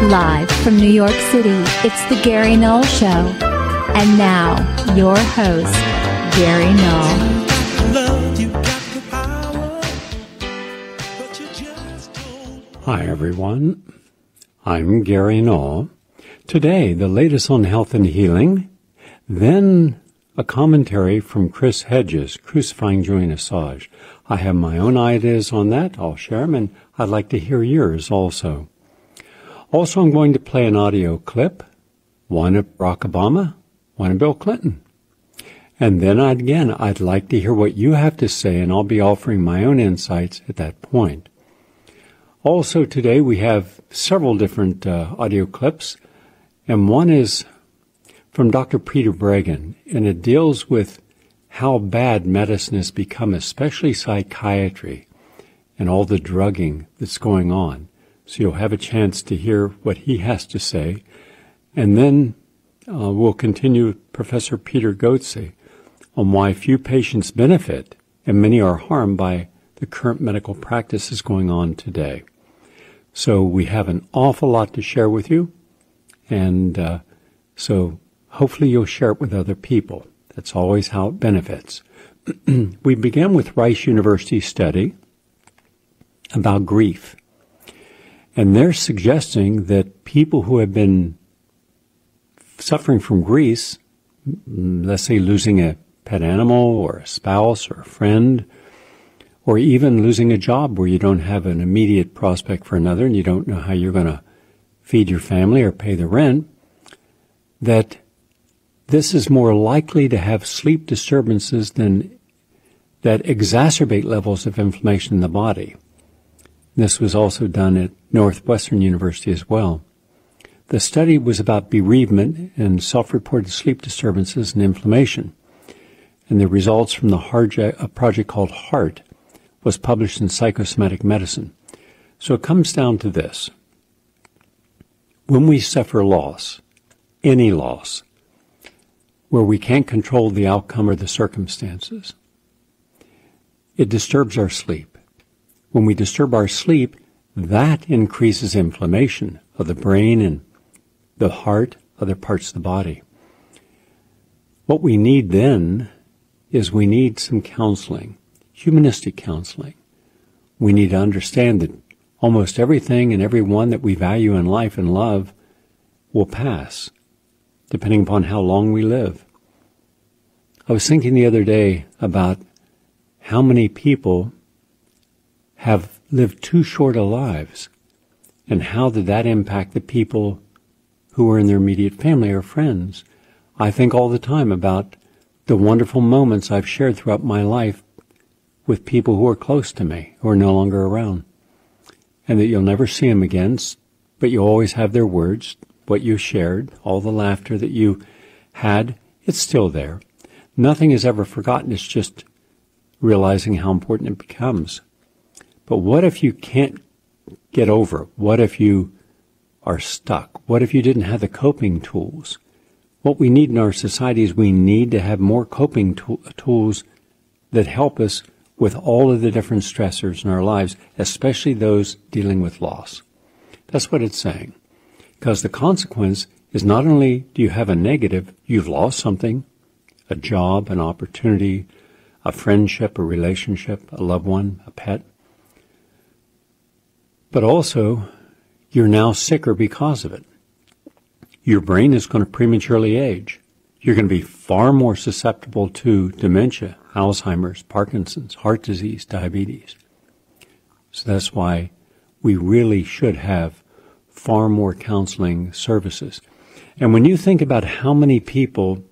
Live from New York City, it's the Gary Null Show. And now, your host, Gary Null. Hi everyone, I'm Gary Null. Today, the latest on health and healing, then a commentary from Chris Hedges, Crucifying Joy and Assuage. I have my own ideas on that. I'll share them, and I'd like to hear yours also. Also, I'm going to play an audio clip, one of Barack Obama, one of Bill Clinton. And then I'd like to hear what you have to say, and I'll be offering my own insights at that point. Also today we have several different audio clips, and one is from Dr. Peter Breggin, and it deals with how bad medicine has become, especially psychiatry, and all the drugging that's going on. So you'll have a chance to hear what he has to say. And then we'll continue with Professor Peter Goetze on why few patients benefit and many are harmed by the current medical practices going on today. So we have an awful lot to share with you, and so hopefully you'll share it with other people. That's always how it benefits. We began with Rice University's study about grief, and they're suggesting that people who have been suffering from grief, let's say losing a pet animal or a spouse or a friend, or even losing a job where you don't have an immediate prospect for another and you don't know how you're going to feed your family or pay the rent, that this is more likely to have sleep disturbances that exacerbate levels of inflammation in the body. This was also done at Northwestern University as well. The study was about bereavement and self-reported sleep disturbances and inflammation. And the results from a project called HEART was published in Psychosomatic Medicine. So it comes down to this. When we suffer loss, any loss, where we can't control the outcome or the circumstances, it disturbs our sleep. When we disturb our sleep, that increases inflammation of the brain and the heart, other parts of the body. What we need then is we need some counseling. Humanistic counseling. We need to understand that almost everything and everyone that we value in life and love will pass, depending upon how long we live. I was thinking the other day about how many people have lived too short of lives, and how did that impact the people who are in their immediate family or friends. I think all the time about the wonderful moments I've shared throughout my life with people who are close to me, who are no longer around, and that you'll never see them again, but you always have their words, what you shared, all the laughter that you had, it's still there. Nothing is ever forgotten. It's just realizing how important it becomes. But what if you can't get over it? What if you are stuck? What if you didn't have the coping tools? What we need in our society is we need to have more coping tools that help us with all of the different stressors in our lives, especially those dealing with loss. That's what it's saying. Because the consequence is not only do you have a negative, you've lost something, a job, an opportunity, a friendship, a relationship, a loved one, a pet, but also you're now sicker because of it. Your brain is going to prematurely age. You're going to be far more susceptible to dementia, Alzheimer's, Parkinson's, heart disease, diabetes. So that's why we really should have far more counseling services. And when you think about how many people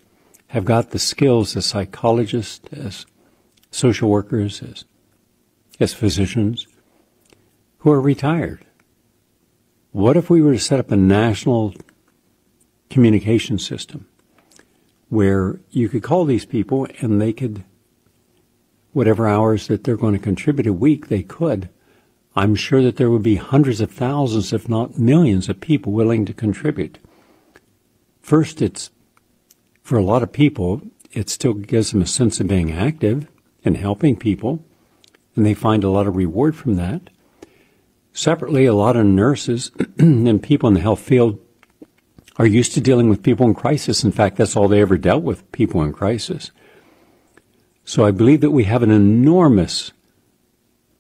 have got the skills as psychologists, as social workers, as physicians, who are retired, what if we were to set up a national communication system where you could call these people and they could, whatever hours that they're going to contribute a week, they could. I'm sure that there would be hundreds of thousands, if not millions, of people willing to contribute. First, it's, for a lot of people, it still gives them a sense of being active and helping people, and they find a lot of reward from that. Separately, a lot of nurses and people in the health field are used to dealing with people in crisis. In fact, that's all they ever dealt with, people in crisis. So I believe that we have an enormous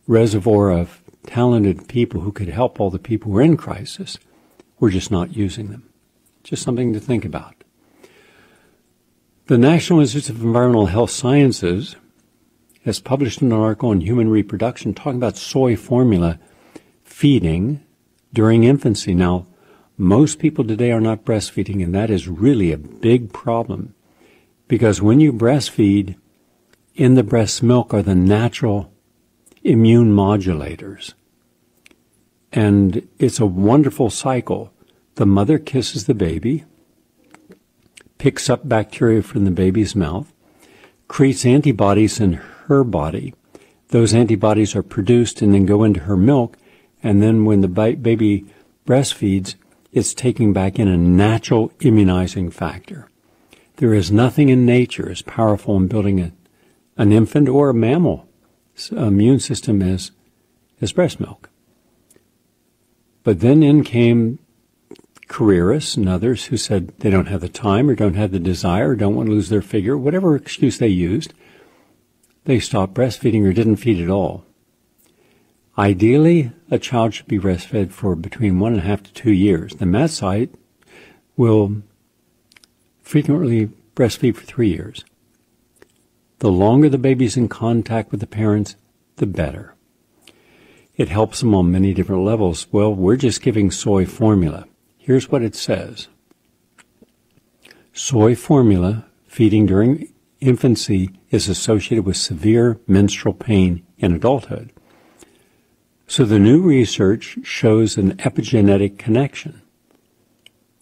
reservoir of talented people who could help all the people who are in crisis. We're just not using them. Just something to think about. The National Institute of Environmental Health Sciences has published an article on human reproduction talking about soy formula feeding during infancy. Now, most people today are not breastfeeding, and that is really a big problem, because when you breastfeed, in the breast milk are the natural immune modulators. And it's a wonderful cycle. The mother kisses the baby, picks up bacteria from the baby's mouth, creates antibodies in her body. Those antibodies are produced and then go into her milk, and then when the baby breastfeeds, it's taking back in a natural immunizing factor. There is nothing in nature as powerful in building an infant or a mammal immune system as breast milk. But then in came careerists and others who said they don't have the time or don't have the desire or don't want to lose their figure, whatever excuse they used. They stopped breastfeeding or didn't feed at all. Ideally, a child should be breastfed for between 1.5 to 2 years. The mat site will frequently breastfeed for 3 years. The longer the baby's in contact with the parents, the better. It helps them on many different levels. Well, we're just giving soy formula. Here's what it says. Soy formula feeding during infancy is associated with severe menstrual pain in adulthood. So the new research shows an epigenetic connection,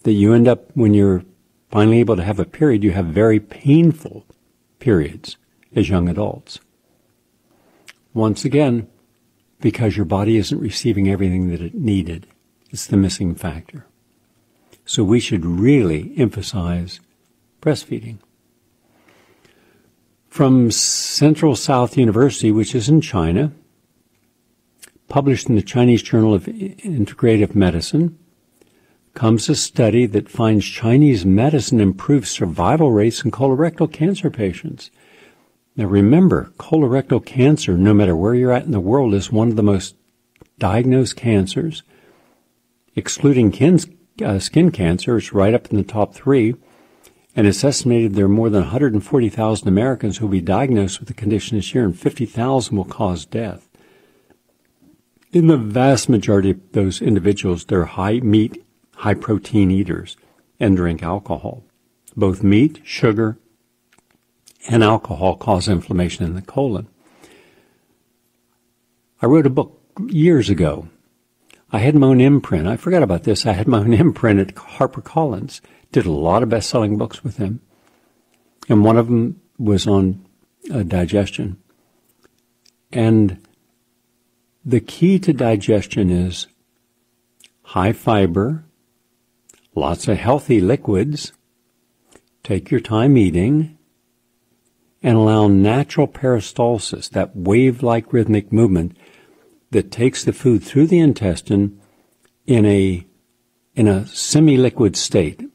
that you end up, when you're finally able to have a period, you have very painful periods as young adults. Once again, because your body isn't receiving everything that it needed. It's the missing factor. So we should really emphasize breastfeeding. From Central South University, which is in China, published in the Chinese Journal of Integrative Medicine, comes a study that finds Chinese medicine improves survival rates in colorectal cancer patients. Now remember, colorectal cancer, no matter where you're at in the world, is one of the most diagnosed cancers. Excluding skin cancer, it's right up in the top 3. And it's estimated there are more than 140,000 Americans who will be diagnosed with the condition this year, and 50,000 will cause death. In the vast majority of those individuals, they're high meat, high protein eaters and drink alcohol. Both meat, sugar, and alcohol cause inflammation in the colon. I wrote a book years ago. I had my own imprint. I forgot about this. I had my own imprint at HarperCollins. Did a lot of best-selling books with him. And one of them was on digestion. And the key to digestion is high fiber, lots of healthy liquids, take your time eating, and allow natural peristalsis, that wave-like rhythmic movement that takes the food through the intestine in a semi-liquid state.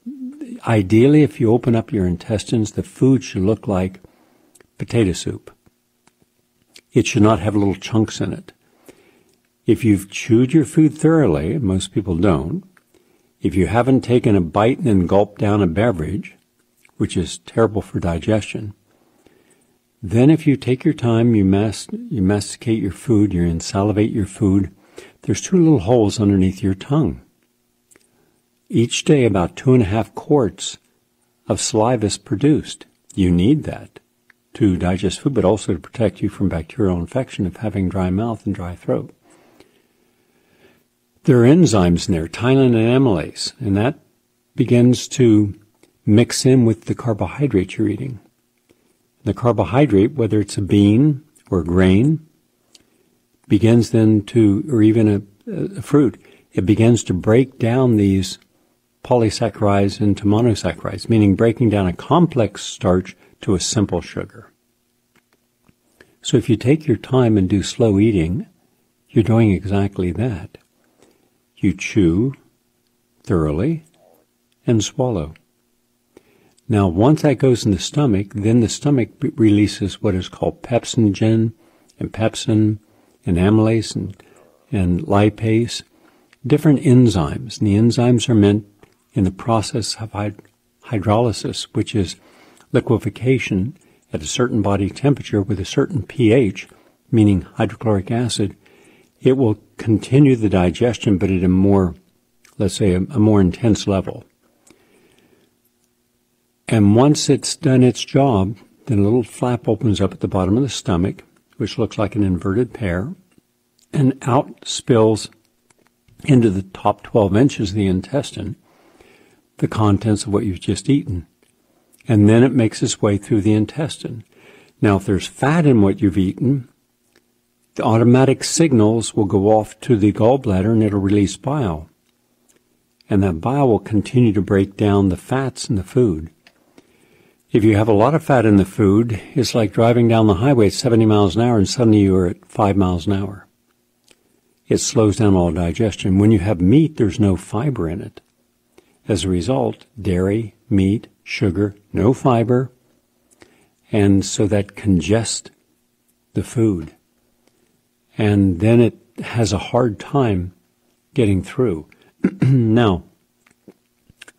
Ideally, if you open up your intestines, the food should look like potato soup. It should not have little chunks in it. If you've chewed your food thoroughly, and most people don't, if you haven't taken a bite and then gulped down a beverage, which is terrible for digestion, then if you take your time, you masticate your food, you salivate your food, there's 2 little holes underneath your tongue. Each day, about 2.5 quarts of saliva is produced. You need that to digest food, but also to protect you from bacterial infection of having dry mouth and dry throat. There are enzymes in there, tyline and amylase, and that begins to mix in with the carbohydrate you're eating. The carbohydrate, whether it's a bean or a grain, begins then to, or even a fruit, it begins to break down these polysaccharides into monosaccharides, meaning breaking down a complex starch to a simple sugar. So if you take your time and do slow eating, you're doing exactly that. you chew thoroughly and swallow. Now, once that goes in the stomach, then the stomach releases what is called pepsinogen and pepsin and amylase and lipase, different enzymes. And the enzymes are meant in the process of hydrolysis, which is liquefaction at a certain body temperature with a certain pH, meaning hydrochloric acid. It will continue the digestion, but at a more, let's say, a more intense level. And once it's done its job, then a little flap opens up at the bottom of the stomach, which looks like an inverted pear, and out spills into the top 12 inches of the intestine the contents of what you've just eaten. And then it makes its way through the intestine. Now, if there's fat in what you've eaten, the automatic signals will go off to the gallbladder and it'll release bile. And that bile will continue to break down the fats in the food. If you have a lot of fat in the food, it's like driving down the highway at 70 miles an hour and suddenly you're at 5 miles an hour. It slows down all digestion. When you have meat, there's no fiber in it. As a result, dairy, meat, sugar, no fiber, and so that congests the food. And then it has a hard time getting through. Now,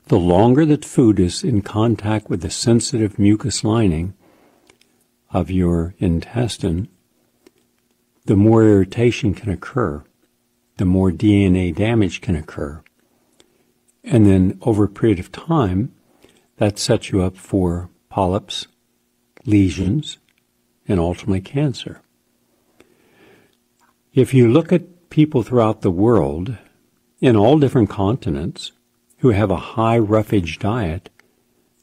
the longer that food is in contact with the sensitive mucus lining of your intestine, the more irritation can occur, the more DNA damage can occur. And then over a period of time, that sets you up for polyps, lesions, and ultimately cancer. If you look at people throughout the world, in all different continents, who have a high roughage diet,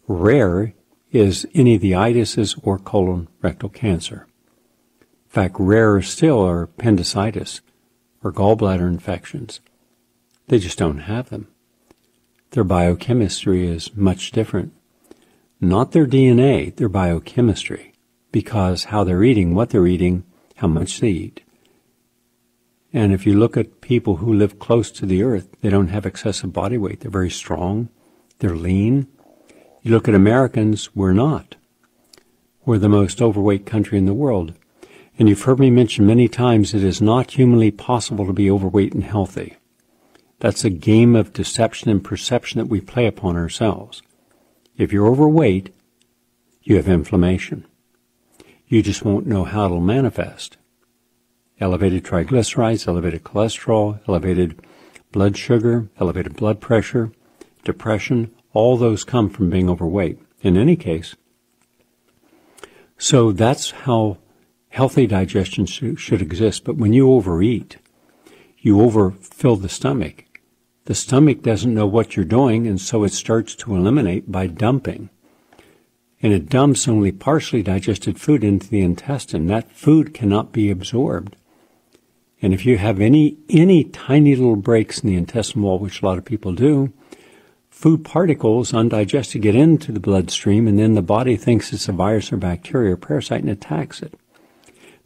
rare is any of the itises or colorectal cancer. In fact, rarer still are appendicitis or gallbladder infections. They just don't have them. Their biochemistry is much different. Not their DNA, their biochemistry, because how they're eating, what they're eating, how much they eat. And if you look at people who live close to the earth, they don't have excessive body weight. They're very strong. They're lean. You look at Americans, we're not. We're the most overweight country in the world. And you've heard me mention many times it is not humanly possible to be overweight and healthy. That's a game of deception and perception that we play upon ourselves. If you're overweight, you have inflammation. You just won't know how it'll manifest. Elevated triglycerides, elevated cholesterol, elevated blood sugar, elevated blood pressure, depression, all those come from being overweight. In any case, so that's how healthy digestion should exist. But when you overeat, you overfill the stomach. The stomach doesn't know what you're doing, and so it starts to eliminate by dumping. And it dumps only partially digested food into the intestine. That food cannot be absorbed. And if you have any tiny little breaks in the intestinal wall, which a lot of people do, food particles, undigested, get into the bloodstream, and then the body thinks it's a virus or bacteria or parasite and attacks it.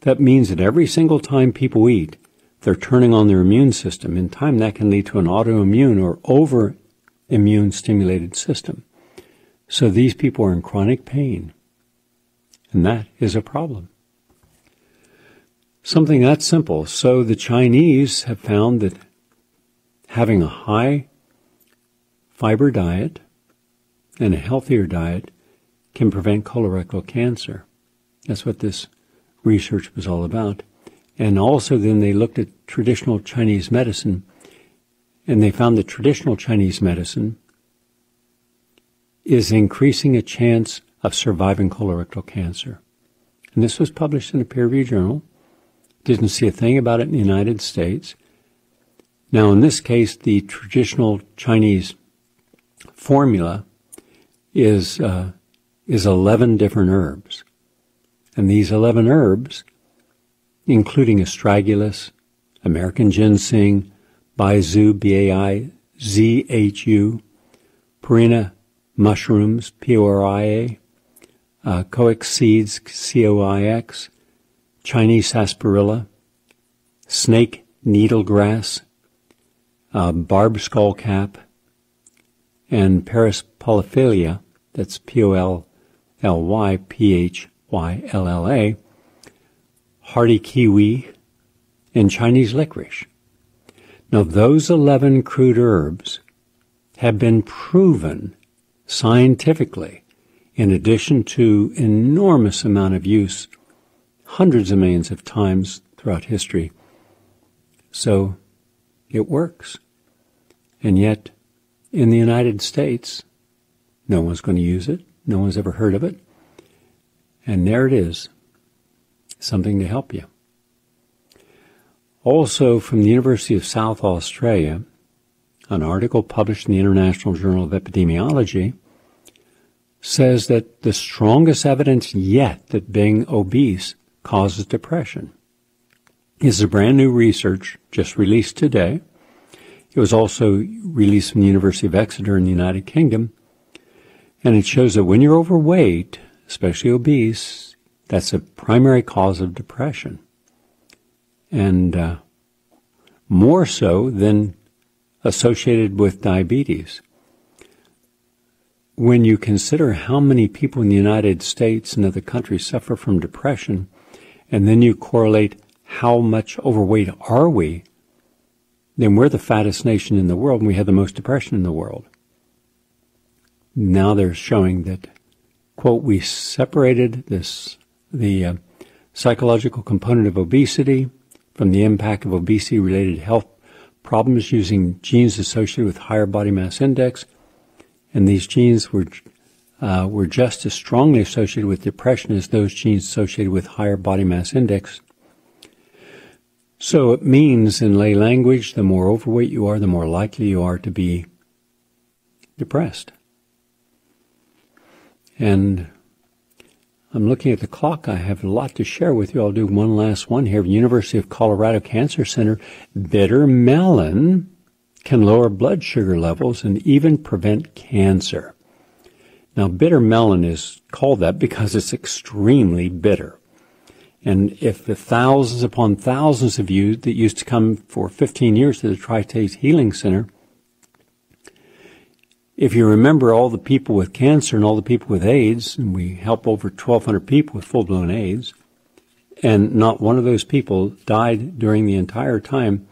That means that every single time people eat, they're turning on their immune system. In time, that can lead to an autoimmune or over-immune stimulated system. So these people are in chronic pain, and that is a problem. Something that simple. So the Chinese have found that having a high fiber diet and a healthier diet can prevent colorectal cancer. That's what this research was all about. And also then they looked at traditional Chinese medicine, and they found that traditional Chinese medicine is increasing a chance of surviving colorectal cancer. And this was published in a peer-reviewed journal. Didn't see a thing about it in the United States. Now, in this case, the traditional Chinese formula is 11 different herbs. And these 11 herbs, including astragalus, American ginseng, baizu, B-A-I-Z-H-U, Purina mushrooms, P-O-R-I-A, coix seeds, C-O-I-X, Chinese sarsaparilla, snake needlegrass, barb skullcap, and Paris polyphylla, that's Polyphylla, hardy kiwi, and Chinese licorice. Now, those 11 crude herbs have been proven scientifically, in addition to enormous amount of use, hundreds of millions of times throughout history. So it works. And yet, in the United States, no one's going to use it. No one's ever heard of it. And there it is, something to help you. Also, from the University of South Australia, an article published in the International Journal of Epidemiology says that the strongest evidence yet that being obese causes depression is a brand new research just released today. It was also released from the University of Exeter in the United Kingdom, and it shows that when you're overweight, especially obese, that's a primary cause of depression, and more so than associated with diabetes. When you consider how many people in the United States and other countries suffer from depression, and then you correlate how much overweight are we, then we're the fattest nation in the world, and we have the most depression in the world. Now they're showing that, quote, we separated the psychological component of obesity from the impact of obesity-related health problems using genes associated with higher body mass index, and these genes were just as strongly associated with depression as those genes associated with higher body mass index. So it means, in lay language, the more overweight you are, the more likely you are to be depressed. And I'm looking at the clock. I have a lot to share with you. I'll do one last one here. University of Colorado Cancer Center, bitter melon can lower blood sugar levels and even prevent cancer. Now, bitter melon is called that because it's extremely bitter. And if the thousands upon thousands of you that used to come for 15 years to the Tri-State Healing Center, if you remember all the people with cancer and all the people with AIDS, and we help over 1,200 people with full-blown AIDS, and not one of those people died during the entire time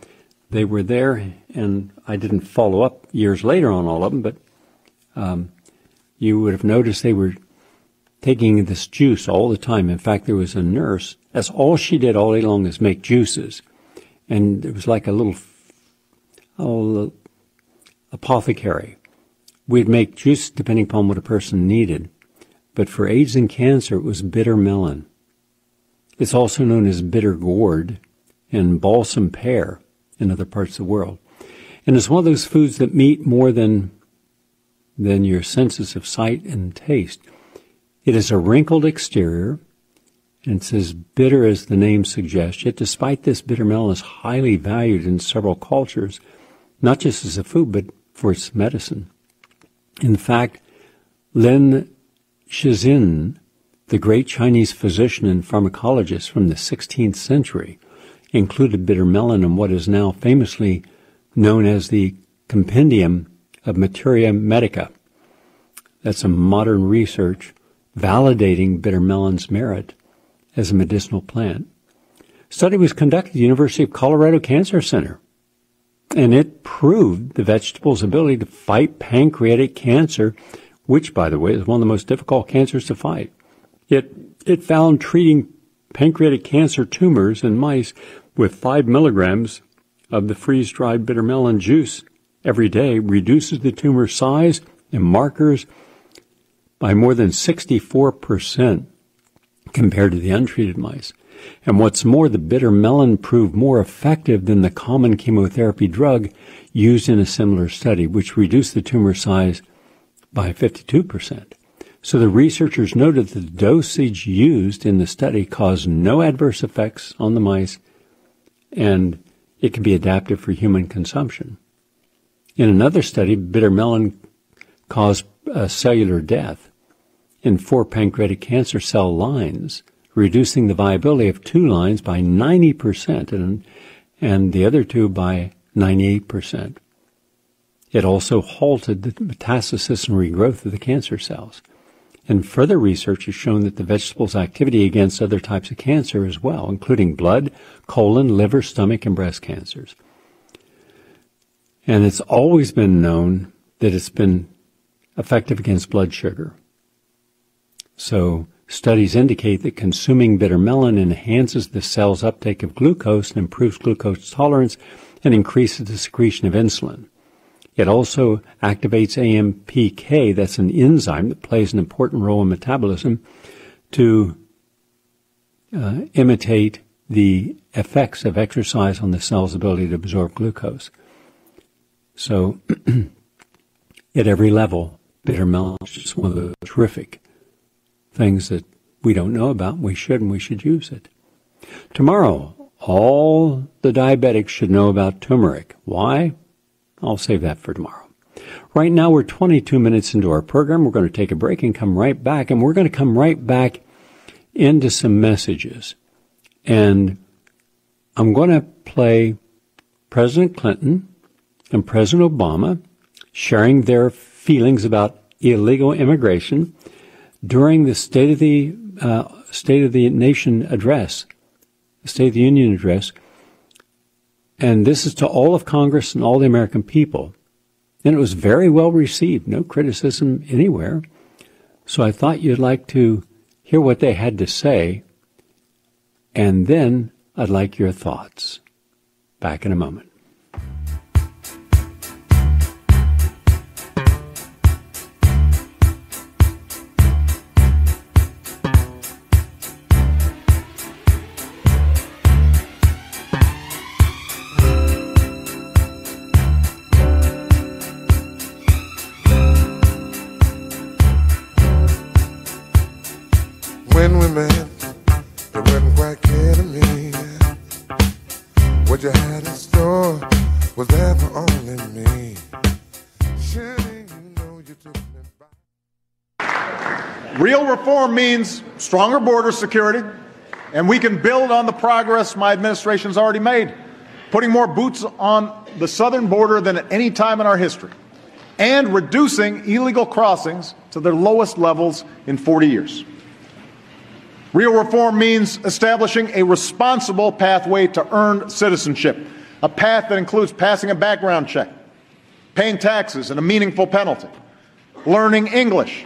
they were there, and I didn't follow up years later on all of them, but you would have noticed they were taking this juice all the time. In fact, there was a nurse, that's all she did all day long is make juices. And it was like a little apothecary. We'd make juice depending upon what a person needed. But for AIDS and cancer, it was bitter melon. It's also known as bitter gourd and balsam pear in other parts of the world. And it's one of those foods that meet more than your senses of sight and taste. It is a wrinkled exterior, and it's as bitter as the name suggests. Yet despite this, bitter melon is highly valued in several cultures, not just as a food, but for its medicine. In fact, Lin Shizhen, the great Chinese physician and pharmacologist from the 16th century, included bitter melon in what is now famously known as the Compendium of Materia Medica. That's a modern research validating bitter melon's merit as a medicinal plant. Study was conducted at the University of Colorado Cancer Center, and it proved the vegetable's ability to fight pancreatic cancer, which, by the way, is one of the most difficult cancers to fight. It found treating pancreatic cancer tumors in mice with 5 milligrams of the freeze-dried bitter melon juice every day reduces the tumor size and markers by more than 64% compared to the untreated mice. And what's more, the bitter melon proved more effective than the common chemotherapy drug used in a similar study, which reduced the tumor size by 52%. So the researchers noted that the dosage used in the study caused no adverse effects on the mice, and it can be adaptive for human consumption. In another study, bitter melon caused cellular death in 4 pancreatic cancer cell lines, reducing the viability of 2 lines by 90% and the other 2 by 98%. It also halted the metastasis and regrowth of the cancer cells. And further research has shown that the vegetable's activity against other types of cancer as well, including blood, colon, liver, stomach, and breast cancers. And it's always been known that it's been effective against blood sugar. So studies indicate that consuming bitter melon enhances the cell's uptake of glucose and improves glucose tolerance and increases the secretion of insulin. It also activates AMPK, that's an enzyme that plays an important role in metabolism, to imitate the effects of exercise on the cell's ability to absorb glucose. So at every level, bitter melon is just one of the terrific things that we don't know about. We should use it. Tomorrow, all the diabetics should know about turmeric. Why? I'll save that for tomorrow. Right now, we're 22 minutes into our program. We're going to take a break and come right back. And we're going to come right back into some messages. And I'm going to play President Clinton and President Obama sharing their feelings about illegal immigration during the State of the Nation address, the State of the Union address. And this is to all of Congress and all the American people. And it was very well received, no criticism anywhere. So I thought you'd like to hear what they had to say, and then I'd like your thoughts. Back in a moment. When we met, it wasn't quite clear to me what you had in store was there for only me. Surely you know you took me by. Real reform means stronger border security, and we can build on the progress my administration's already made, putting more boots on the southern border than at any time in our history, and reducing illegal crossings to their lowest levels in 40 years. Real reform means establishing a responsible pathway to earned citizenship, a path that includes passing a background check, paying taxes and a meaningful penalty, learning English,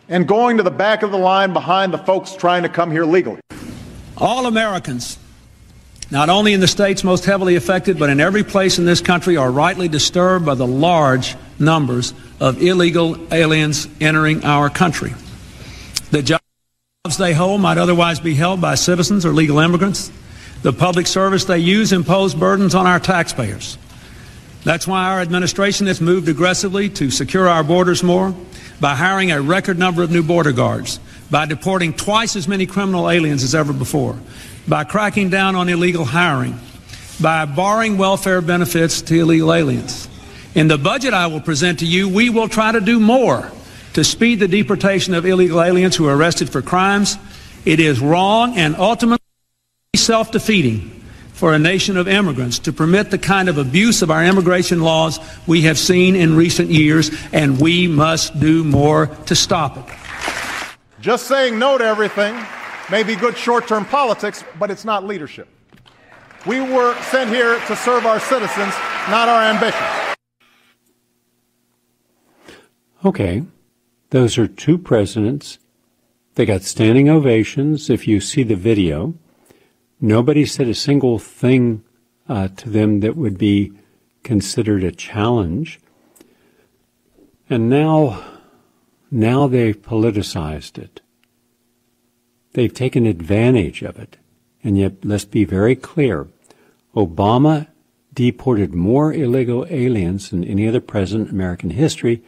and going to the back of the line behind the folks trying to come here legally. All Americans, not only in the states most heavily affected, but in every place in this country, are rightly disturbed by the large numbers of illegal aliens entering our country. The jobs they hold might otherwise be held by citizens or legal immigrants. The public service they use impose burdens on our taxpayers. That's why our administration has moved aggressively to secure our borders more, by hiring a record number of new border guards, by deporting twice as many criminal aliens as ever before, by cracking down on illegal hiring, by barring welfare benefits to illegal aliens. In the budget I will present to you, we will try to do more to speed the deportation of illegal aliens who are arrested for crimes. It is wrong and ultimately self-defeating for a nation of immigrants to permit the kind of abuse of our immigration laws we have seen in recent years, and we must do more to stop it. Just saying no to everything may be good short-term politics, but it's not leadership. We were sent here to serve our citizens, not our ambitions. Okay. Those are two presidents. They got standing ovations. If you see the video, nobody said a single thing to them that would be considered a challenge. And now they've politicized it. They've taken advantage of it. And yet, let's be very clear. Obama deported more illegal aliens than any other president in American history,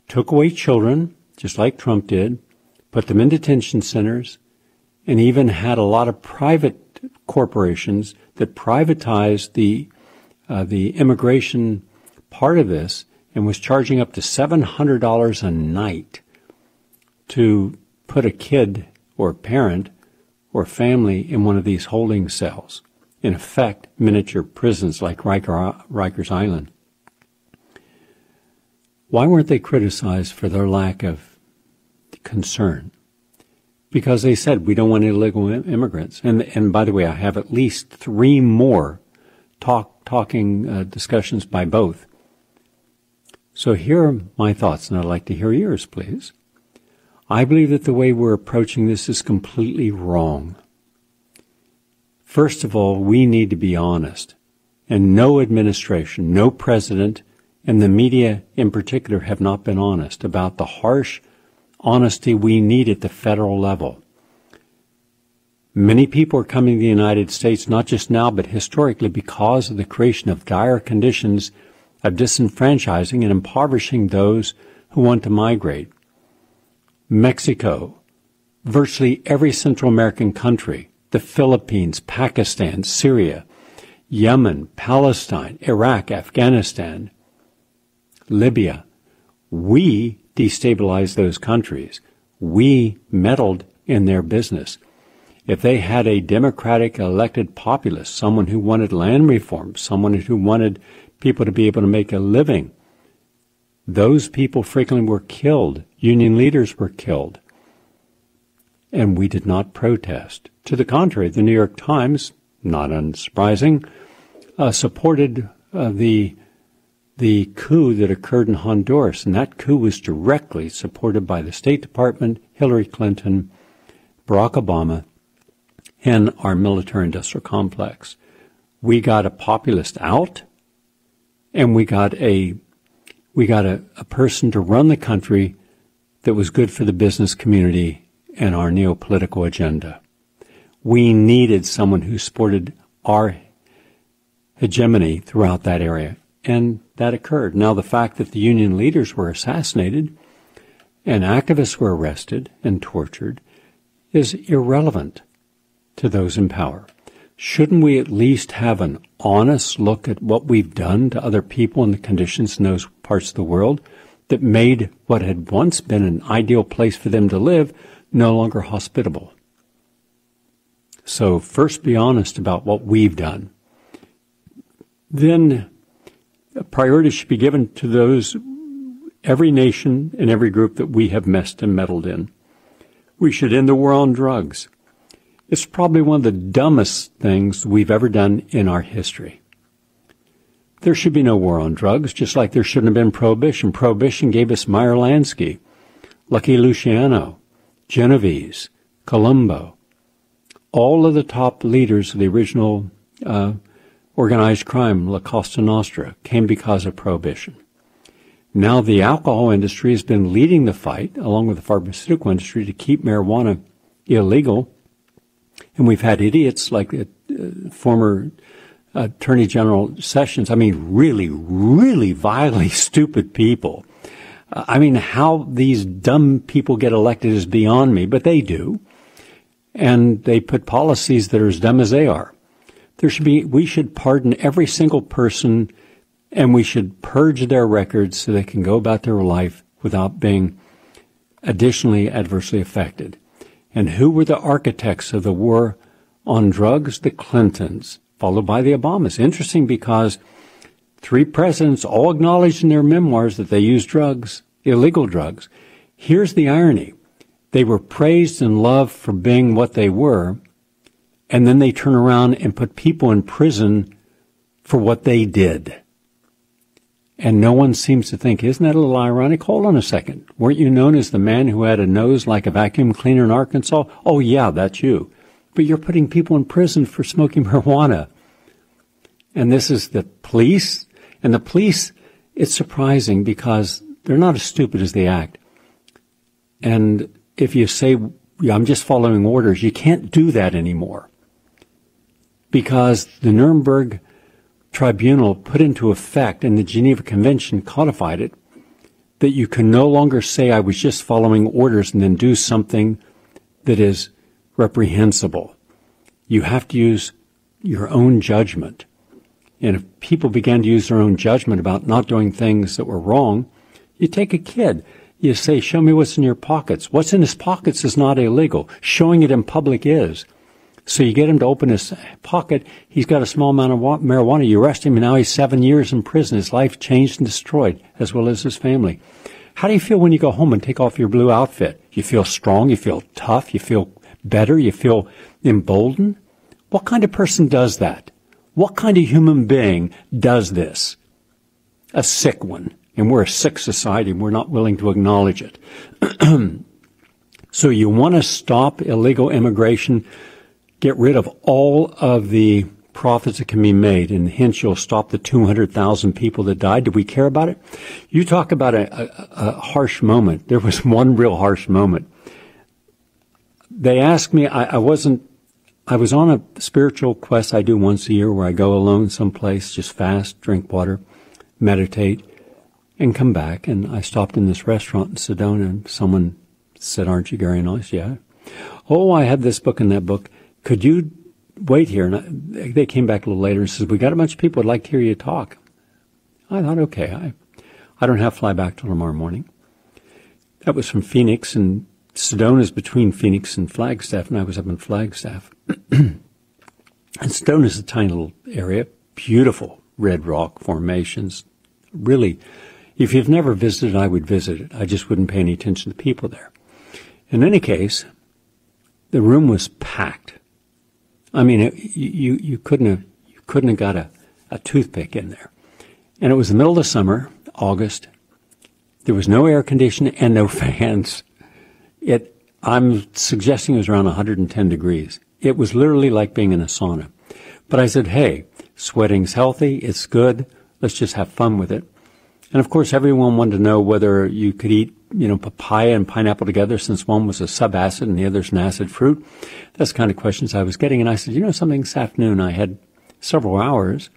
took away children, just like Trump did, put them in detention centers, and even had a lot of private corporations that privatized the immigration part of this and was charging up to $700 a night to put a kid or parent or family in one of these holding cells. In effect, miniature prisons like Rikers Island. Why weren't they criticized for their lack of concern? Because they said, we don't want illegal immigrants. And by the way, I have at least 3 more talking discussions by both. So here are my thoughts, and I'd like to hear yours, please. I believe that the way we're approaching this is completely wrong. First of all, we need to be honest. And no administration, no president, and the media in particular have not been honest about the harsh honesty we need at the federal level. Many people are coming to the United States, not just now, but historically, because of the creation of dire conditions of disenfranchising and impoverishing those who want to migrate. Mexico, virtually every Central American country, the Philippines, Pakistan, Syria, Yemen, Palestine, Iraq, Afghanistan, Libya. We destabilized those countries. We meddled in their business. If they had a democratic elected populace, someone who wanted land reform, someone who wanted people to be able to make a living, those people frequently were killed. Union leaders were killed. And we did not protest. To the contrary, the New York Times, not unsurprising, supported the coup that occurred in Honduras. And that coup was directly supported by the State Department, Hillary Clinton, Barack Obama, and our military-industrial complex. We got a populist out, and we got a person to run the country that was good for the business community and our neopolitical agenda. We needed someone who supported our hegemony throughout that area, and that occurred. Now, the fact that the union leaders were assassinated and activists were arrested and tortured is irrelevant to those in power. Shouldn't we at least have an honest look at what we've done to other people and the conditions in those parts of the world that made what had once been an ideal place for them to live no longer hospitable? So first be honest about what we've done. Then a priority should be given to those, every nation and every group that we have messed and meddled in. We should end the war on drugs. It's probably one of the dumbest things we've ever done in our history. There should be no war on drugs, just like there shouldn't have been prohibition. Prohibition gave us Meyer Lansky, Lucky Luciano, Genovese, Colombo. All of the top leaders of the original organized crime, La Costa Nostra, came because of prohibition. Now the alcohol industry has been leading the fight, along with the pharmaceutical industry, to keep marijuana illegal. And we've had idiots like former Attorney General Sessions. I mean, really, really vilely stupid people. I mean, how these dumb people get elected is beyond me, but they do. And they put policies that are as dumb as they are. We should pardon every single person, and we should purge their records so they can go about their life without being additionally adversely affected. And who were the architects of the war on drugs? The Clintons, followed by the Obamas. Interesting, because 3 presidents all acknowledged in their memoirs that they used drugs, illegal drugs. Here's the irony. They were praised and loved for being what they were, and then they turn around and put people in prison for what they did. And no one seems to think, isn't that a little ironic? Hold on a second. Weren't you known as the man who had a nose like a vacuum cleaner in Arkansas? Oh, yeah, that's you. But you're putting people in prison for smoking marijuana. And this is the police. And the police, it's surprising because they're not as stupid as they act. And if you say, I'm just following orders, you can't do that anymore. Because the Nuremberg Tribunal put into effect, and the Geneva Convention codified it, that you can no longer say I was just following orders and then do something that is reprehensible. You have to use your own judgment. And if people began to use their own judgment about not doing things that were wrong, you take a kid. You say, show me what's in your pockets. What's in his pockets is not illegal. Showing it in public is. So you get him to open his pocket. He's got a small amount of marijuana. You arrest him, and now he's 7 years in prison. His life changed and destroyed, as well as his family. How do you feel when you go home and take off your blue outfit? You feel strong. You feel tough. You feel better. You feel emboldened. What kind of person does that? What kind of human being does this? A sick one. And we're a sick society, and we're not willing to acknowledge it. So you want to stop illegal immigration, get rid of all of the profits that can be made, and hence you'll stop the 200,000 people that died. Do we care about it? You talk about a harsh moment. There was one real harsh moment. They asked me, I was on a spiritual quest I do once a year where I go alone someplace, just fast, drink water, meditate, and come back. And I stopped in this restaurant in Sedona, and someone said, "Aren't you Gary Null?" I said, "Yeah." "Oh, I had this book and that book. Could you wait here?" And they came back a little later and said, "We got a bunch of people who'd like to hear you talk." I thought, okay, I don't have to fly back till tomorrow morning. That was from Phoenix, and Sedona's between Phoenix and Flagstaff, and I was up in Flagstaff. And Sedona's a tiny little area, beautiful red rock formations. Really, if you've never visited, I would visit it. I just wouldn't pay any attention to the people there. In any case, the room was packed. I mean, you couldn't have got a toothpick in there. And it was the middle of the summer, August. There was no air conditioning and no fans. I'm suggesting it was around 110 degrees. It was literally like being in a sauna. But I said, hey, sweating's healthy. It's good. Let's just have fun with it. And of course, everyone wanted to know whether you could eat, papaya and pineapple together, since one was a subacid and the other's an acid fruit. That's the kind of questions I was getting. And I said, something, this afternoon I had several hours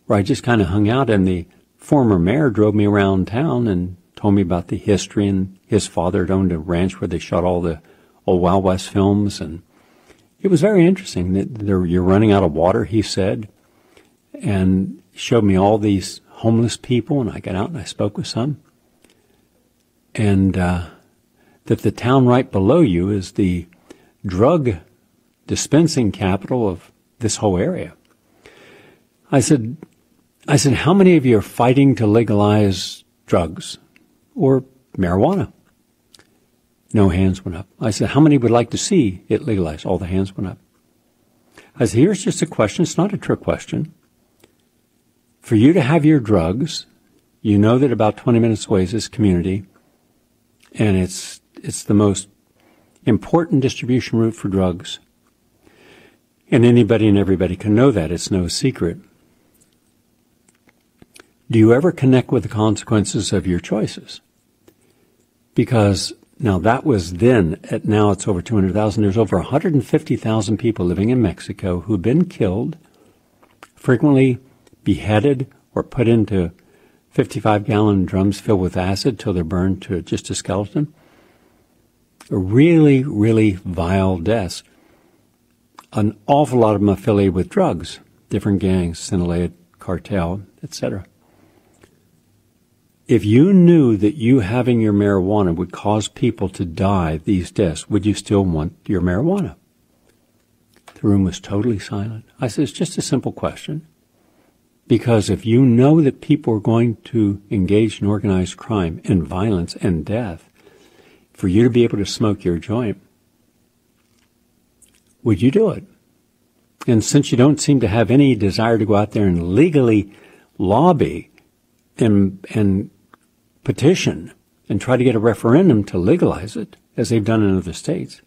where I just kind of hung out, and the former mayor drove me around town and told me about the history, and his father had owned a ranch where they shot all the old Wild West films. And it was very interesting that you're running out of water, he said, and showed me all these homeless people. And I got out and I spoke with some. And that the town right below you is the drug dispensing capital of this whole area. I said, how many of you are fighting to legalize drugs or marijuana? No hands went up. I said, how many would like to see it legalized? All the hands went up. I said, here's just a question. It's not a trick question. For you to have your drugs, you know that about 20 minutes away is this community, and it's the most important distribution route for drugs. And anybody and everybody can know that. It's no secret. Do you ever connect with the consequences of your choices? Because now that was then, now it's over 200,000. There's over 150,000 people living in Mexico who've been killed, frequently beheaded or put into 55-gallon drums filled with acid till they're burned to just a skeleton. Really, really vile deaths. An awful lot of them affiliated with drugs, different gangs, Sinaloa cartel, etc. If you knew that you having your marijuana would cause people to die these deaths, would you still want your marijuana? The room was totally silent. I said, it's just a simple question. Because if you know that people are going to engage in organized crime and violence and death, for you to be able to smoke your joint, would you do it? And since you don't seem to have any desire to go out there and legally lobby and petition and try to get a referendum to legalize it, as they've done in other states,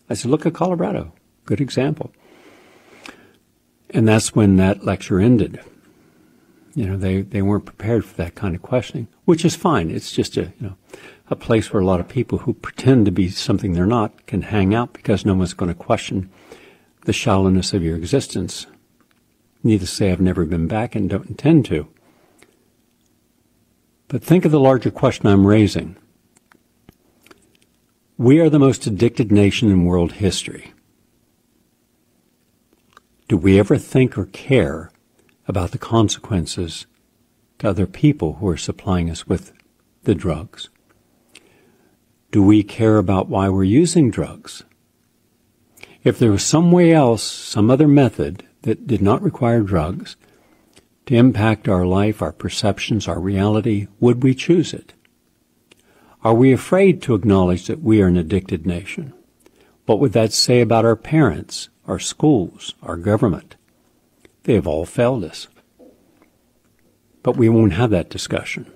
I said, look at Colorado. Good example. And that's when that lecture ended. They weren't prepared for that kind of questioning, which is fine. It's just a place where a lot of people who pretend to be something they're not can hang out, because no one's going to question the shallowness of your existence. Needless to say, I've never been back and don't intend to. But think of the larger question I'm raising. We are the most addicted nation in world history. Do we ever think or care about the consequences to other people who are supplying us with the drugs? Do we care about why we're using drugs? If there was some way else, some other method that did not require drugs to impact our life, our perceptions, our reality, would we choose it? Are we afraid to acknowledge that we are an addicted nation? What would that say about our parents, our schools, our government? They have all failed us. But we won't have that discussion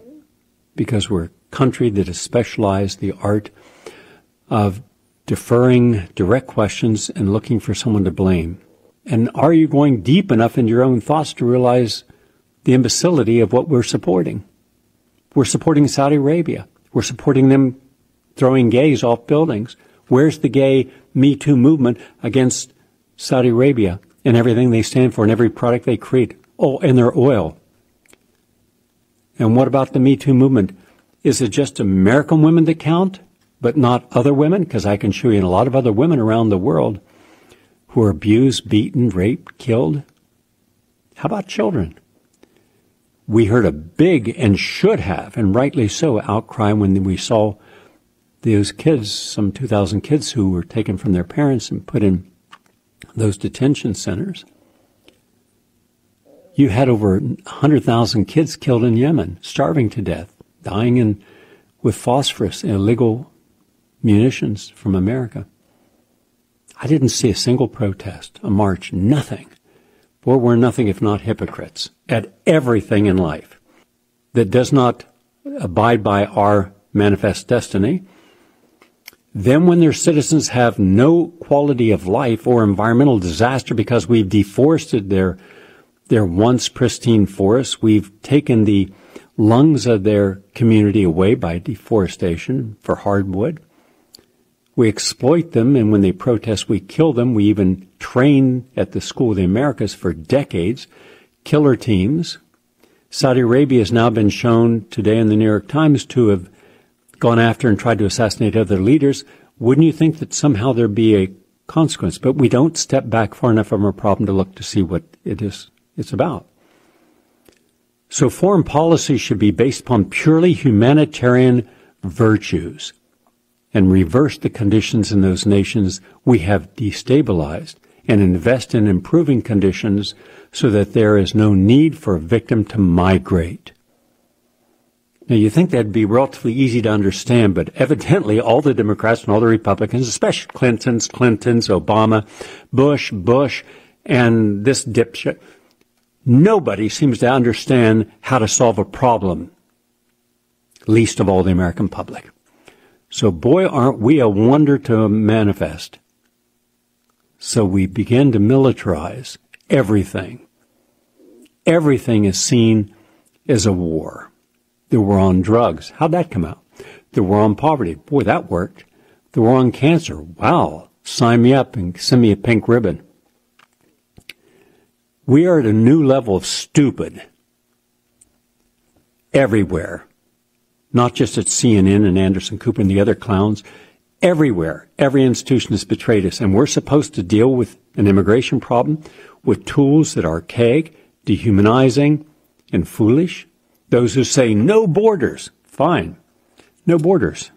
because we're a country that has specialized the art of deferring direct questions and looking for someone to blame. And are you going deep enough into your own thoughts to realize the imbecility of what we're supporting? We're supporting Saudi Arabia. We're supporting them throwing gays off buildings. Where's the gay Me Too movement against Saudi Arabia and everything they stand for and every product they create? Oh, and their oil. And what about the Me Too movement? Is it just American women that count, but not other women? Because I can show you a lot of other women around the world who are abused, beaten, raped, killed. How about children? We heard a big, and should have, and rightly so, outcry when we saw those kids, some 2,000 kids who were taken from their parents and put in those detention centers. You had over 100,000 kids killed in Yemen, starving to death, dying with phosphorus and illegal munitions from America. I didn't see a single protest, a march, nothing. For we're nothing if not hypocrites at everything in life that does not abide by our manifest destiny. Then when their citizens have no quality of life or environmental disaster because we've deforested their once pristine forests, we've taken the lungs of their community away by deforestation for hardwood. We exploit them, and when they protest, we kill them. We even train at the School of the Americas for decades, killer teams. Saudi Arabia has now been shown today in the New York Times to have gone after and tried to assassinate other leaders. Wouldn't you think that somehow there'd be a consequence? But we don't step back far enough from our problem to look to see what it's about. So foreign policy should be based upon purely humanitarian virtues and reverse the conditions in those nations we have destabilized and invest in improving conditions so that there is no need for a victim to migrate. Now, you think that'd be relatively easy to understand, but evidently all the Democrats and all the Republicans, especially Clintons, Obama, Bush, and this dipshit, nobody seems to understand how to solve a problem, least of all the American public. So boy, aren't we a wonder to manifest. So we begin to militarize everything. Everything is seen as a war. The war on drugs. How'd that come out? The war on poverty. Boy, that worked. The war on cancer. Wow. Sign me up and send me a pink ribbon. We are at a new level of stupid everywhere. Not just at CNN and Anderson Cooper and the other clowns. Everywhere. Every institution has betrayed us. And we're supposed to deal with an immigration problem with tools that are archaic, dehumanizing, and foolish. Those who say no borders, fine. No borders.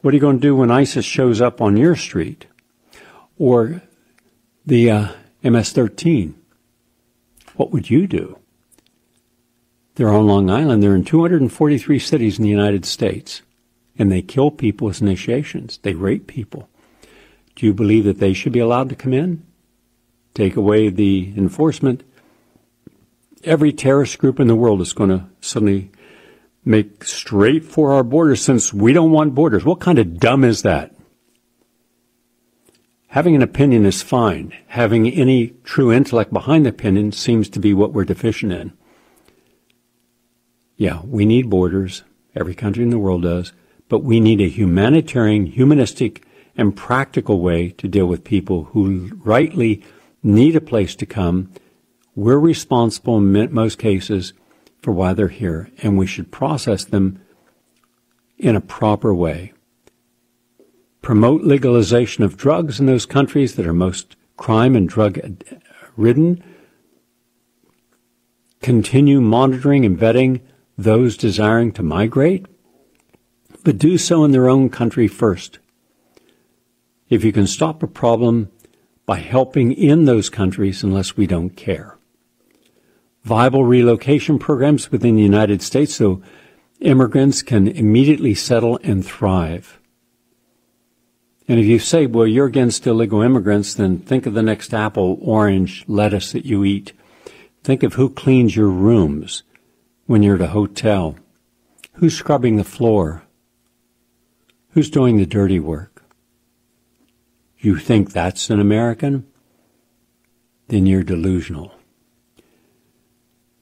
What are you going to do when ISIS shows up on your street? Or the MS-13? What would you do? They're on Long Island. They're in 243 cities in the United States. And they kill people as initiations. They rape people. Do you believe that they should be allowed to come in? Take away the enforcement. Every terrorist group in the world is going to suddenly make straight for our borders since we don't want borders. What kind of dumb is that? Having an opinion is fine. Having any true intellect behind the opinion seems to be what we're deficient in. Yeah, we need borders. Every country in the world does. But we need a humanitarian, humanistic, and practical way to deal with people who rightly need a place to come. We're responsible in most cases for why they're here, and we should process them in a proper way. Promote legalization of drugs in those countries that are most crime and drug-ridden. Continue monitoring and vetting those desiring to migrate, but do so in their own country first. If you can stop a problem by helping in those countries unless we don't care. Viable relocation programs within the United States so immigrants can immediately settle and thrive. And if you say, well, you're against illegal immigrants, then think of the next apple, orange, lettuce that you eat. Think of who cleans your rooms when you're at a hotel. Who's scrubbing the floor? Who's doing the dirty work? You think that's an American? Then you're delusional.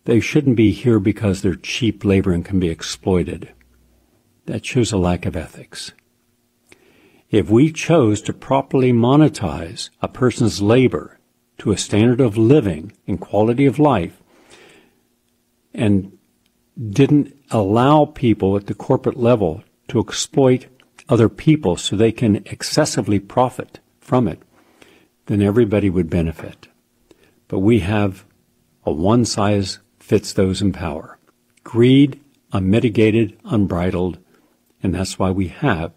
They shouldn't be here because they're cheap labor and can be exploited. That shows a lack of ethics. If we chose to properly monetize a person's labor to a standard of living and quality of life and didn't allow people at the corporate level to exploit other people so they can excessively profit from it, then everybody would benefit. But we have a one-size-fits-those in power. Greed, unmitigated, unbridled, and that's why we have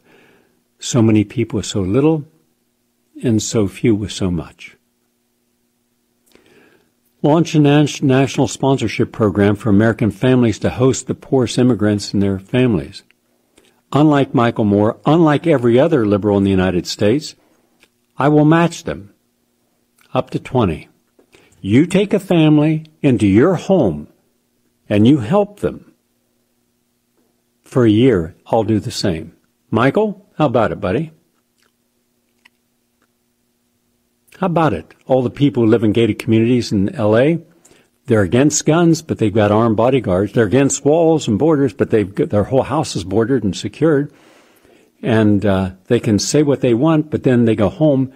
so many people with so little and so few with so much. Launch a national sponsorship program for American families to host the poorest immigrants and their families. Unlike Michael Moore, unlike every other liberal in the United States, I will match them up to 20. You take a family into your home and you help them for a year. I'll do the same. Michael, how about it, buddy? How about it? All the people who live in gated communities in L.A., they're against guns, but they've got armed bodyguards. They're against walls and borders, but their whole house is bordered and secured. And they can say what they want, but then they go home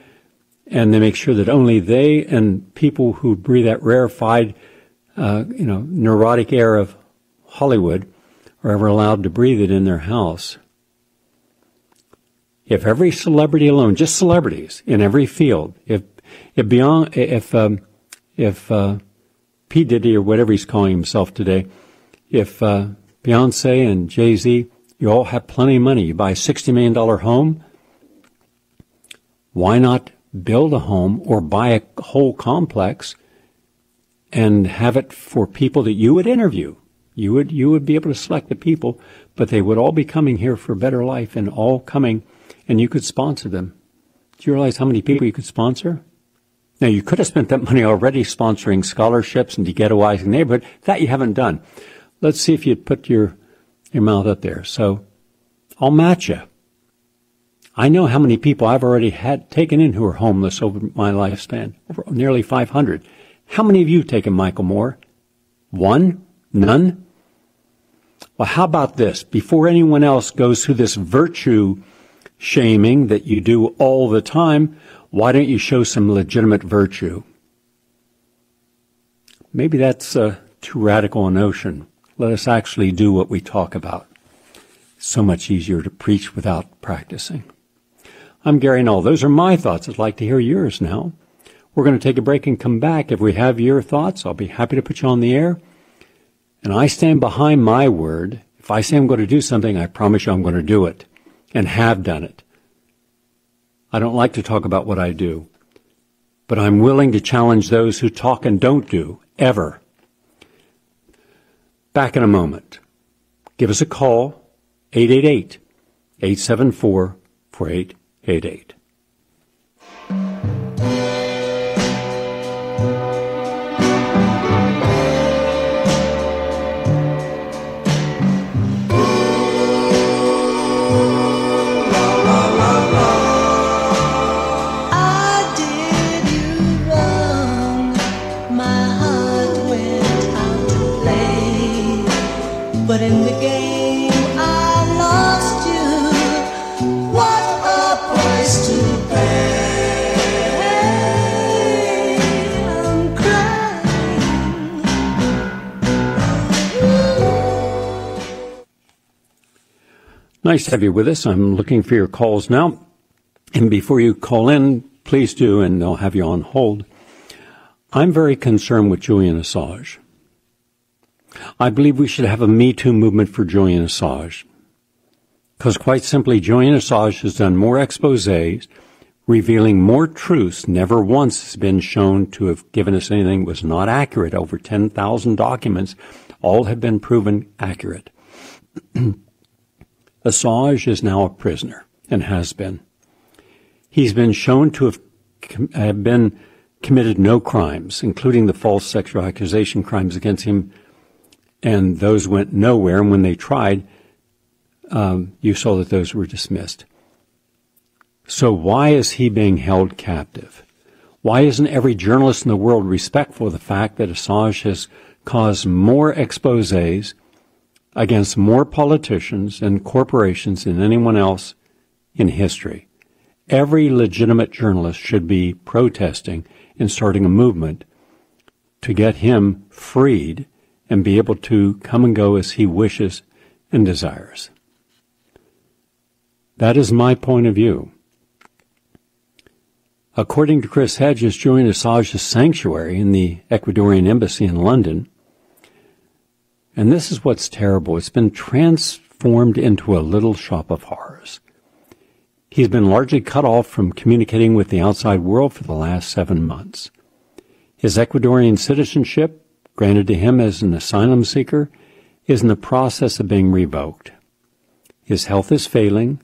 and they make sure that only they and people who breathe that rarefied, neurotic air of Hollywood are ever allowed to breathe it in their house. If every celebrity alone, just celebrities in every field, if P. Diddy or whatever he's calling himself today, if Beyonce and Jay-Z, you all have plenty of money, you buy a $60 million home, why not build a home or buy a whole complex and have it for people that you would interview? You would be able to select the people, but they would all be coming here for a better life and all coming, and you could sponsor them. Do you realize how many people you could sponsor? Now, you could have spent that money already sponsoring scholarships and de-ghettoizing the neighborhood. That you haven't done. Let's see if you'd put your mouth up there. So I'll match you. I know how many people I've already had taken in who are homeless over my lifespan, over nearly 500. How many of you taken Michael Moore? One? None? Well, how about this? Before anyone else goes through this virtue shaming that you do all the time, why don't you show some legitimate virtue? Maybe that's too radical a notion. Let us actually do what we talk about. It's so much easier to preach without practicing. I'm Gary Null. Those are my thoughts. I'd like to hear yours now. We're going to take a break and come back. If we have your thoughts, I'll be happy to put you on the air. And I stand behind my word. If I say I'm going to do something, I promise you I'm going to do it and have done it. I don't like to talk about what I do, but I'm willing to challenge those who talk and don't do, ever. Back in a moment. Give us a call, 888-874-4888. But in the game I lost you. What a price to pay. I'm crying. Nice to have you with us. I'm looking for your calls now. And before you call in, please do, and I'll have you on hold. I'm very concerned with Julian Assange. I believe we should have a Me Too movement for Julian Assange. Because quite simply, Julian Assange has done more exposés, revealing more truths. Never once has been shown to have given us anything that was not accurate. Over 10,000 documents, all have been proven accurate. Assange is now a prisoner and has been. He's been shown to have been committed no crimes, including the false sexual accusation crimes against him, and those went nowhere. And when they tried, you saw that those were dismissed. So why is he being held captive? Why isn't every journalist in the world respectful of the fact that Assange has caused more exposés against more politicians and corporations than anyone else in history? Every legitimate journalist should be protesting and starting a movement to get him freed and be able to come and go as he wishes and desires. That is my point of view. According to Chris Hedges, Julian Assange's sanctuary in the Ecuadorian embassy in London, and this is what's terrible, it's been transformed into a little shop of horrors. He's been largely cut off from communicating with the outside world for the last 7 months. His Ecuadorian citizenship, granted to him as an asylum seeker, is in the process of being revoked. His health is failing.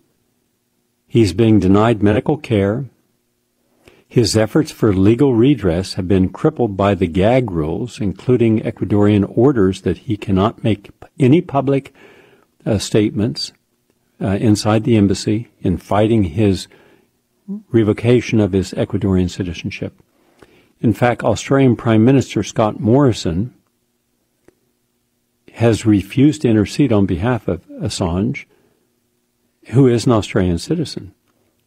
He's being denied medical care. His efforts for legal redress have been crippled by the gag rules, including Ecuadorian orders that he cannot make any public statements inside the embassy in fighting his revocation of his Ecuadorian citizenship. In fact, Australian Prime Minister Scott Morrison has refused to intercede on behalf of Assange, who is an Australian citizen,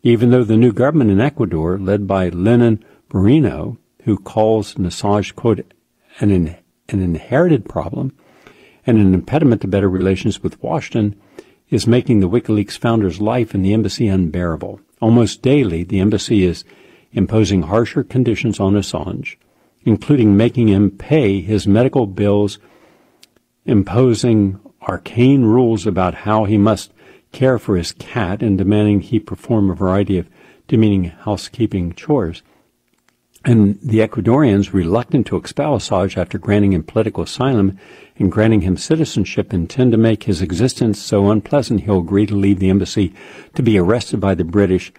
even though the new government in Ecuador, led by Lenin Moreno, who calls Assange, quote, an inherited problem and an impediment to better relations with Washington, is making the WikiLeaks founder's life in the embassy unbearable. Almost daily, the embassy is imposing harsher conditions on Assange, including making him pay his medical bills, imposing arcane rules about how he must care for his cat, and demanding he perform a variety of demeaning housekeeping chores. And the Ecuadorians, reluctant to expel Assange after granting him political asylum and granting him citizenship, intend to make his existence so unpleasant he'll agree to leave the embassy to be arrested by the British.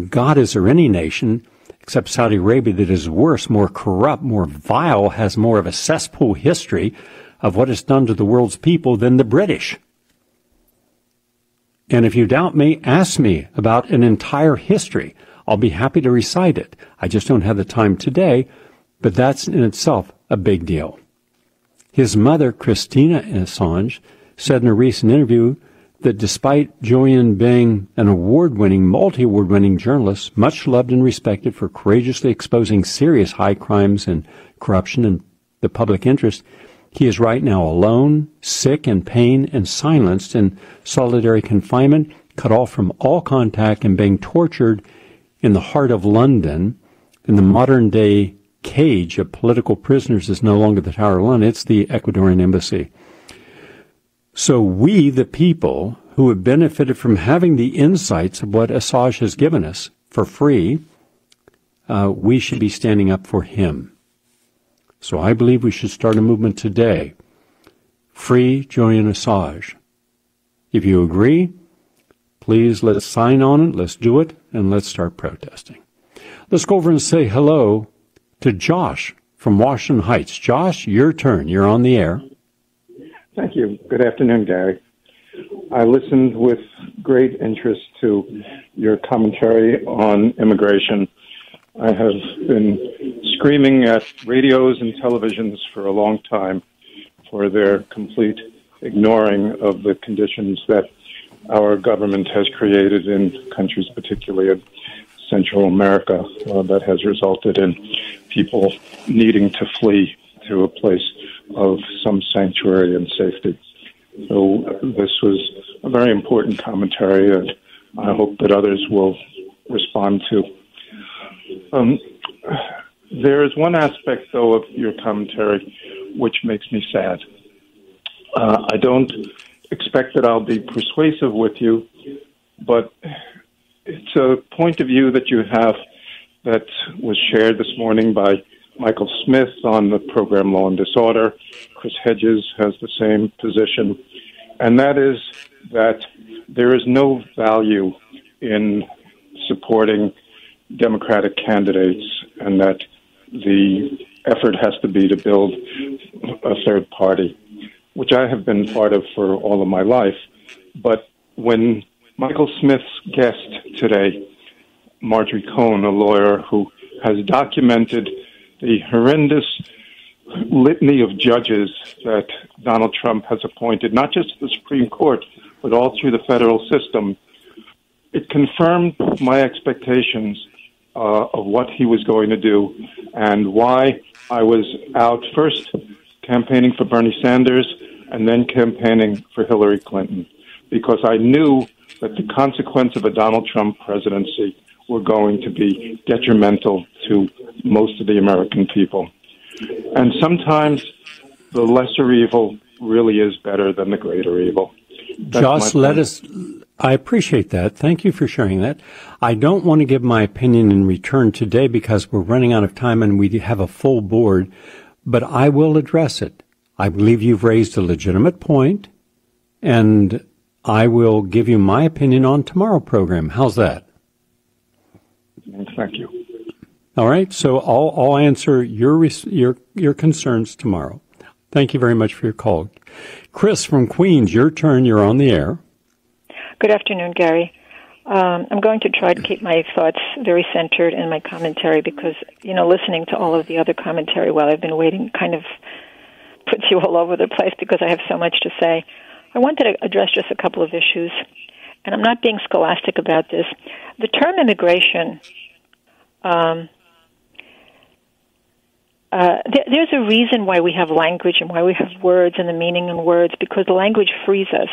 God, is there any nation except Saudi Arabia that is worse, more corrupt, more vile, has more of a cesspool history of what it's done to the world's people than the British? And if you doubt me, ask me about an entire history. I'll be happy to recite it. I just don't have the time today, but that's in itself a big deal. His mother, Christina Assange, said in a recent interview that despite Julian being an award-winning, multi-award-winning journalist, much loved and respected for courageously exposing serious high crimes and corruption in the public interest, he is right now alone, sick, in pain, and silenced in solitary confinement, cut off from all contact, and being tortured in the heart of London. In the modern-day cage of political prisoners is no longer the Tower of London, it's the Ecuadorian embassy. So we, the people, who have benefited from having the insights of what Assange has given us for free, we should be standing up for him. So I believe we should start a movement today. Free Julian Assange. If you agree, please let's sign on it, let's do it, and let's start protesting. Let's go over and say hello to Josh from Washington Heights. Josh, your turn. You're on the air. Thank you. Good afternoon, Gary. I listened with great interest to your commentary on immigration. I have been screaming at radios and televisions for a long time for their complete ignoring of the conditions that our government has created in countries, particularly in Central America, that has resulted in people needing to flee to a place of some sanctuary and safety. So this was a very important commentary, and I hope that others will respond to. There is one aspect, though, of your commentary which makes me sad. I don't expect that I'll be persuasive with you, but it's a point of view that you have that was shared this morning by Michael Smith on the program Law and Disorder. Chris Hedges has the same position, and that is that there is no value in supporting Democratic candidates, and that the effort has to be to build a third party, which I have been part of for all of my life. But when Michael Smith's guest today, Marjorie Cohn, a lawyer who has documented the horrendous litany of judges that Donald Trump has appointed, not just to the Supreme Court, but all through the federal system, it confirmed my expectations of what he was going to do and why I was out first campaigning for Bernie Sanders and then campaigning for Hillary Clinton, because I knew that the consequence of a Donald Trump presidency were going to be detrimental to most of the American people. And sometimes the lesser evil really is better than the greater evil. Joss, I appreciate that. Thank you for sharing that. I don't want to give my opinion in return today because we're running out of time and we have a full board, but I will address it. I believe you've raised a legitimate point, and I will give you my opinion on tomorrow's program. How's that? Thank you. All right. So I'll answer your concerns tomorrow. Thank you very much for your call. Chris from Queens, your turn. You're on the air. Good afternoon, Gary. I'm going to try to keep my thoughts very centered in my commentary because, listening to all of the other commentary while I've been waiting kind of puts you all over the place because I have so much to say. I wanted to address just a couple of issues, and I'm not being scholastic about this. The term immigration, there's a reason why we have language and why we have words and the meaning in words, because the language frees us,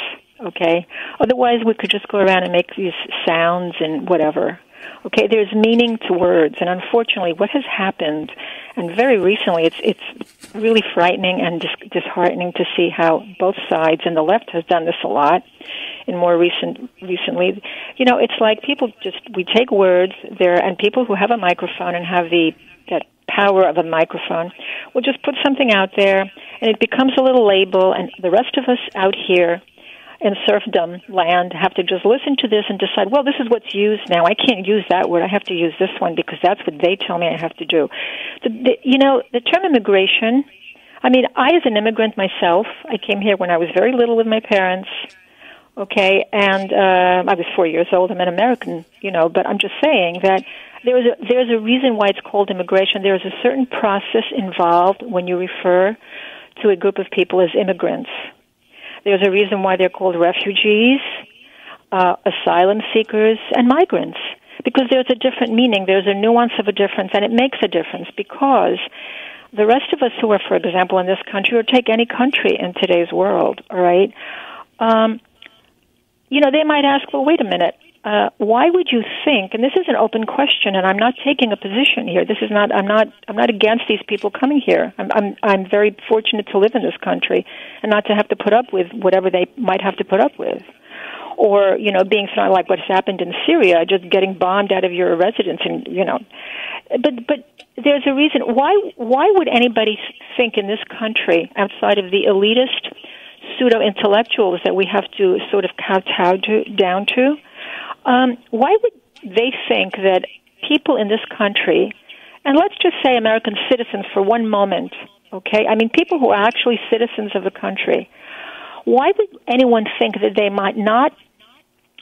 okay? Otherwise, we could just go around and make these sounds and whatever. Okay, there's meaning to words, and unfortunately, what has happened, and very recently, it's really frightening and disheartening to see how both sides, and the left has done this a lot, and more recently, it's like we take words there, and people who have a microphone and have that power of a microphone will just put something out there, and it becomes a little label, and the rest of us out here in serfdom land have to just listen to this and decide, well, this is what's used now. I can't use that word. I have to use this one because that's what they tell me I have to do. The term immigration, I as an immigrant myself, I came here when I was very little with my parents, okay, and I was 4 years old. I'm an American, but I'm just saying that there's a reason why it's called immigration. There's a certain process involved when you refer to a group of people as immigrants. There's a reason why they're called refugees, asylum seekers, and migrants, because there's a different meaning. There's a nuance of a difference, and it makes a difference because the rest of us who are, for example, in this country, or take any country in today's world, all right, they might ask, well, wait a minute, why would you think, and this is an open question, and I'm not taking a position here. This is not. I'm not against these people coming here. I'm very fortunate to live in this country and not to have to put up with whatever they might have to put up with, or being thrown like what's happened in Syria, just getting bombed out of your residence, and But there's a reason. Why would anybody think in this country, outside of the elitist pseudo-intellectuals that we have to sort of kowtow down to? Why would they think that people in this country, and let's just say American citizens for one moment, okay? People who are actually citizens of the country, why would anyone think that they might not,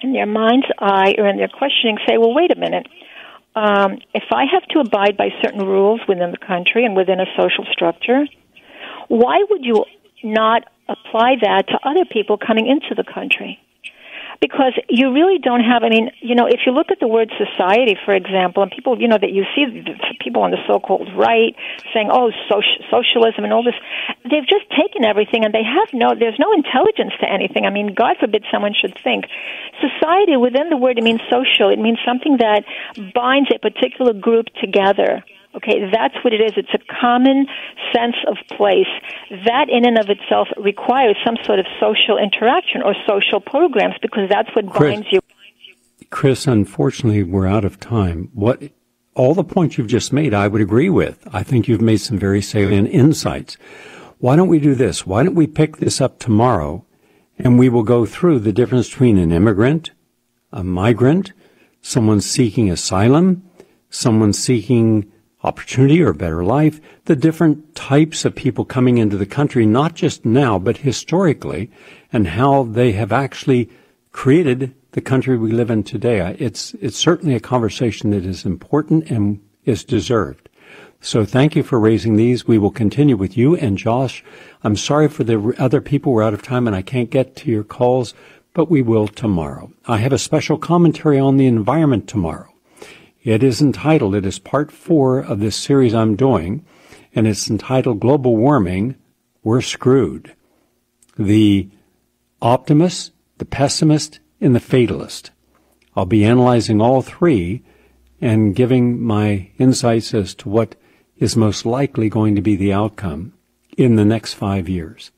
in their mind's eye or in their questioning, say, well, wait a minute, if I have to abide by certain rules within the country and within a social structure, why would you not apply that to other people coming into the country? Because you really don't have, if you look at the word society, for example, and people, that you see people on the so-called right saying, oh, socialism and all this, they've just taken everything and there's no intelligence to anything. God forbid someone should think. Society, within the word, it means social. It means something that binds a particular group together. Okay, that's what it is. It's a common sense of place. That in and of itself requires some sort of social interaction or social programs because that's what binds you. Chris, unfortunately, we're out of time. All the points you've just made, I would agree with. I think you've made some very salient insights. Why don't we do this? Why don't we pick this up tomorrow, and we will go through the difference between an immigrant, a migrant, someone seeking asylum, someone seeking opportunity or a better life, the different types of people coming into the country, not just now, but historically, and how they have actually created the country we live in today. It's certainly a conversation that is important and is deserved. So thank you for raising these. We will continue with you. And Josh, I'm sorry for the other people. We're out of time and I can't get to your calls, but we will tomorrow. I have a special commentary on the environment tomorrow. It is part 4 of this series I'm doing, and it's entitled Global Warming, We're Screwed. The optimist, the pessimist, and the fatalist. I'll be analyzing all three and giving my insights as to what is most likely going to be the outcome in the next 5 years.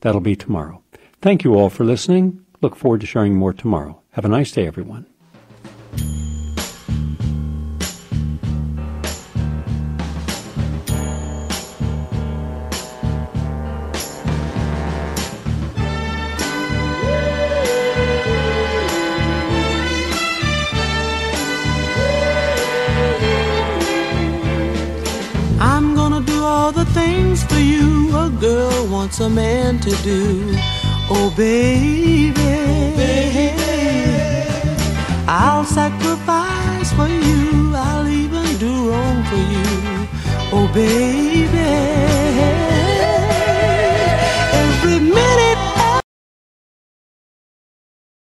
That'll be tomorrow. Thank you all for listening. Look forward to sharing more tomorrow. Have a nice day, everyone. The things for you a girl wants a man to do. Oh baby, I'll sacrifice for you, I'll even do wrong for you. Oh baby,